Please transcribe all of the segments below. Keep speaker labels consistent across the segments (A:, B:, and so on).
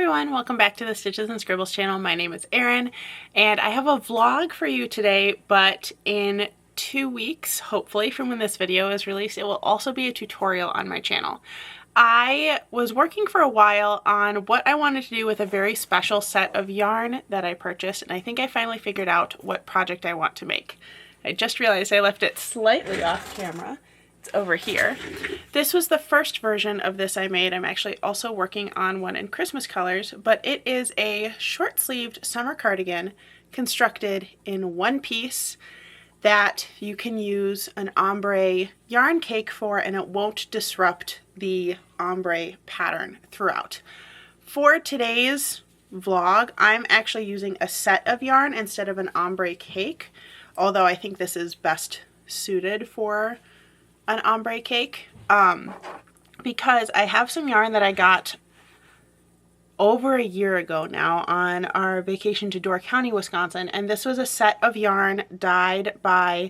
A: everyone, welcome back to the Stitches and Scribbles channel. My name is Erin and I have a vlog for you today, but in 2 weeks, hopefully from when this video is released, it will also be a tutorial on my channel. I was working for a while on what I wanted to do with a very special set of yarn that I purchased, and I think I finally figured out what project I want to make. I just realized I left it slightly off camera. It's over here. This was the first version of this I made. I'm actually also working on one in Christmas colors, but it is a short-sleeved summer cardigan constructed in one piece that you can use an ombre yarn cake for, and it won't disrupt the ombre pattern throughout. For today's vlog, I'm actually using a set of yarn instead of an ombre cake, although I think this is best suited for an ombre cake because I have some yarn that I got over a year ago now on our vacation to Door County, Wisconsin, and this was a set of yarn dyed by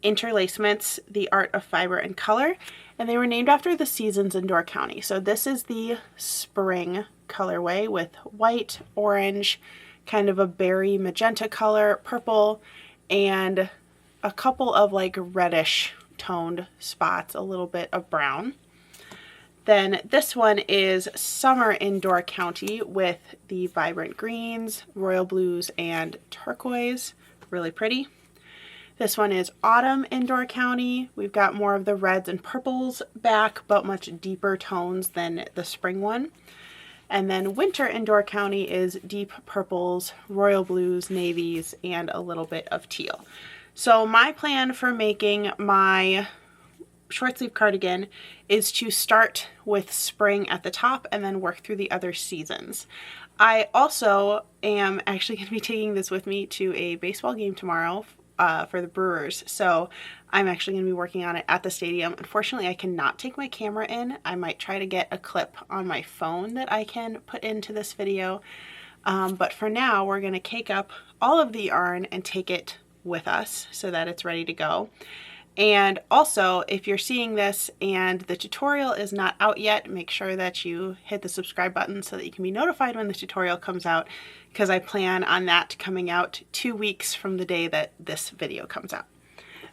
A: Interlacements, The Art of Fiber and Color, and they were named after the seasons in Door County. So this is the spring colorway with white, orange, kind of a berry magenta color, purple, and a couple of like reddish toned spots, a little bit of brown. Then this one is summer in Door County with the vibrant greens, royal blues, and turquoise. Really pretty. This one is autumn in Door County. We've got more of the reds and purples back, but much deeper tones than the spring one. And then winter in Door County is deep purples, royal blues, navies, and a little bit of teal. So my plan for making my short sleeve cardigan is to start with spring at the top and then work through the other seasons. I also am actually going to be taking this with me to a baseball game tomorrow for the Brewers. So I'm actually going to be working on it at the stadium. Unfortunately, I cannot take my camera in. I might try to get a clip on my phone that I can put into this video. But for now, we're going to cake up all of the yarn and take it with us so that it's ready to go. And also, if you're seeing this and the tutorial is not out yet, make sure that you hit the subscribe button so that you can be notified when the tutorial comes out, because I plan on that coming out 2 weeks from the day that this video comes out.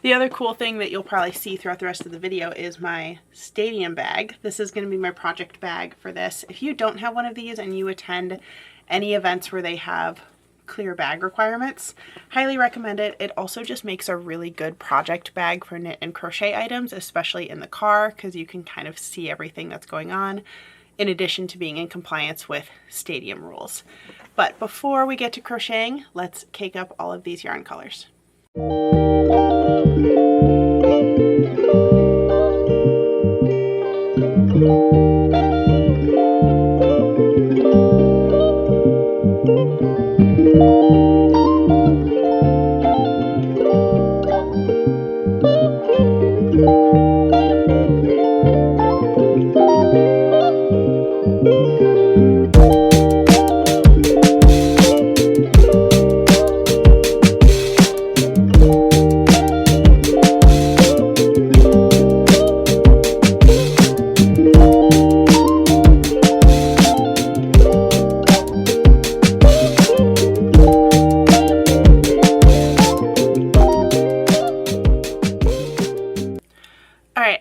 A: The other cool thing that you'll probably see throughout the rest of the video is my stadium bag. This is going to be my project bag for this. If you don't have one of these and you attend any events where they have clear bag requirements, highly recommend it. It also just makes a really good project bag for knit and crochet items, especially in the car, because you can kind of see everything that's going on, in addition to being in compliance with stadium rules. But before we get to crocheting, let's cake up all of these yarn colors.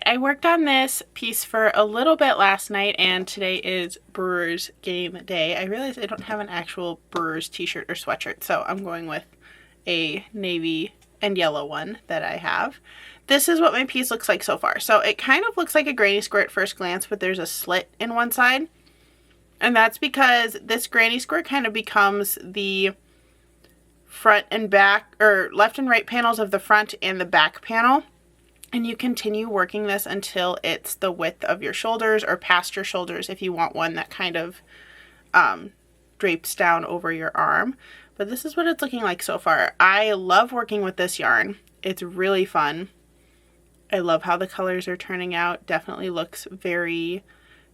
A: I worked on this piece for a little bit last night, and today is Brewers game day. I realized I don't have an actual Brewers t-shirt or sweatshirt, so I'm going with a navy and yellow one that I have. This is what my piece looks like so far. So it kind of looks like a granny square at first glance, but there's a slit in one side. And that's because this granny square kind of becomes the front and back, or left and right panels of the front and the back panel. And you continue working this until it's the width of your shoulders or past your shoulders if you want one that kind of drapes down over your arm. But this is what it's looking like so far. I love working with this yarn. It's really fun. I love how the colors are turning out. Definitely looks very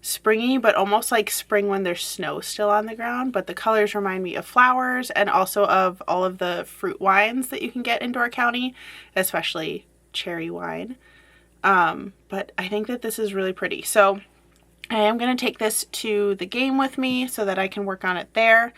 A: springy, but almost like spring when there's snow still on the ground. But the colors remind me of flowers and also of all of the fruit wines that you can get in Door County, especially cherry wine. But I think that this is really pretty. So I am going to take this to the game with me so that I can work on it there.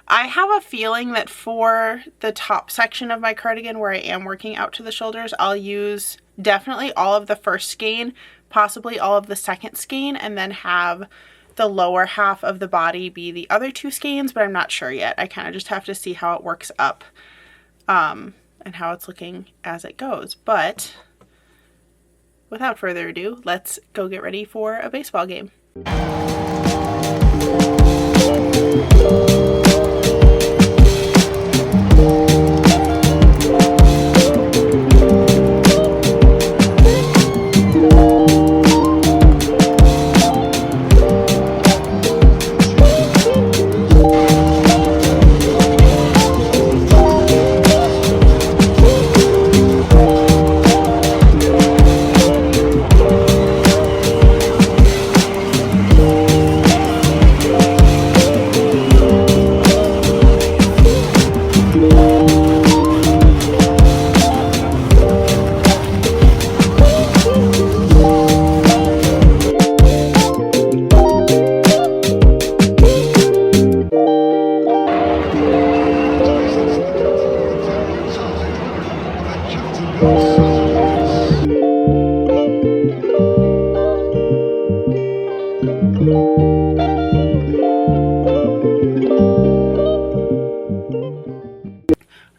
A: I have a feeling that for the top section of my cardigan where I am working out to the shoulders, I'll use definitely all of the first skein, possibly all of the second skein, and then have the lower half of the body be the other two skeins, but I'm not sure yet. I kind of just have to see how it works up and how it's looking as it goes. But without further ado, let's go get ready for a baseball game.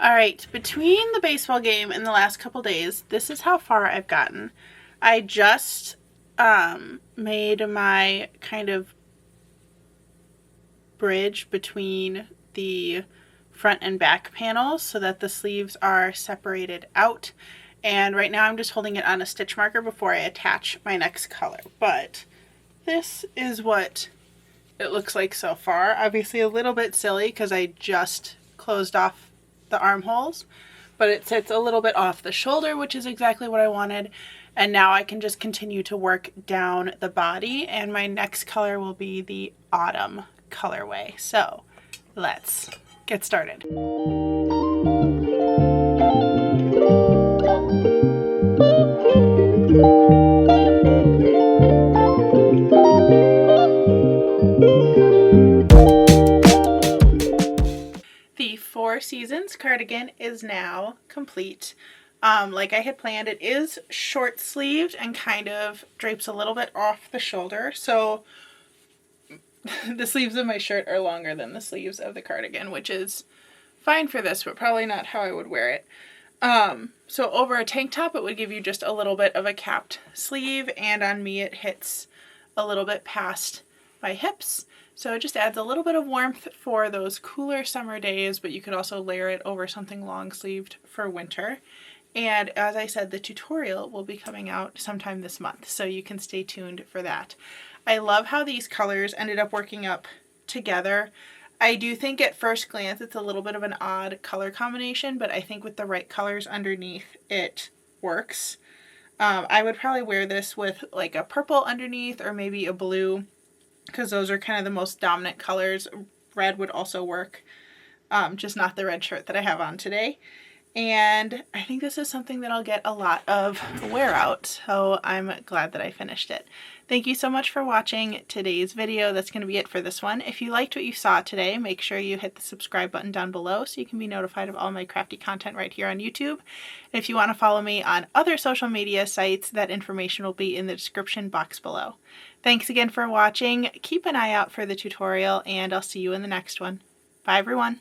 A: Alright, between the baseball game and the last couple days, this is how far I've gotten. I just made my kind of bridge between the front and back panels so that the sleeves are separated out. And right now I'm just holding it on a stitch marker before I attach my next color. But this is what it looks like so far. Obviously a little bit silly because I just closed off the armholes, but it sits a little bit off the shoulder, which is exactly what I wanted. And now I can just continue to work down the body, and my next color will be the autumn colorway. So let's get started. The Four Seasons cardigan is now complete. Like I had planned, it is short sleeved and kind of drapes a little bit off the shoulder. So the sleeves of my shirt are longer than the sleeves of the cardigan, which is fine for this, but probably not how I would wear it. So over a tank top, it would give you just a little bit of a capped sleeve, and on me it hits a little bit past my hips. So it just adds a little bit of warmth for those cooler summer days, but you could also layer it over something long sleeved for winter. And as I said, the tutorial will be coming out sometime this month, so you can stay tuned for that. I love how these colors ended up working up together. I do think at first glance it's a little bit of an odd color combination, but I think with the right colors underneath it works. I would probably wear this with like a purple underneath or maybe a blue, because those are kind of the most dominant colors. Red would also work, just not the red shirt that I have on today. And I think this is something that I'll get a lot of wear out, so I'm glad that I finished it. Thank you so much for watching today's video. That's going to be it for this one. If you liked what you saw today, make sure you hit the subscribe button down below so you can be notified of all my crafty content right here on YouTube. And if you want to follow me on other social media sites, that information will be in the description box below. Thanks again for watching. Keep an eye out for the tutorial, and I'll see you in the next one. Bye everyone.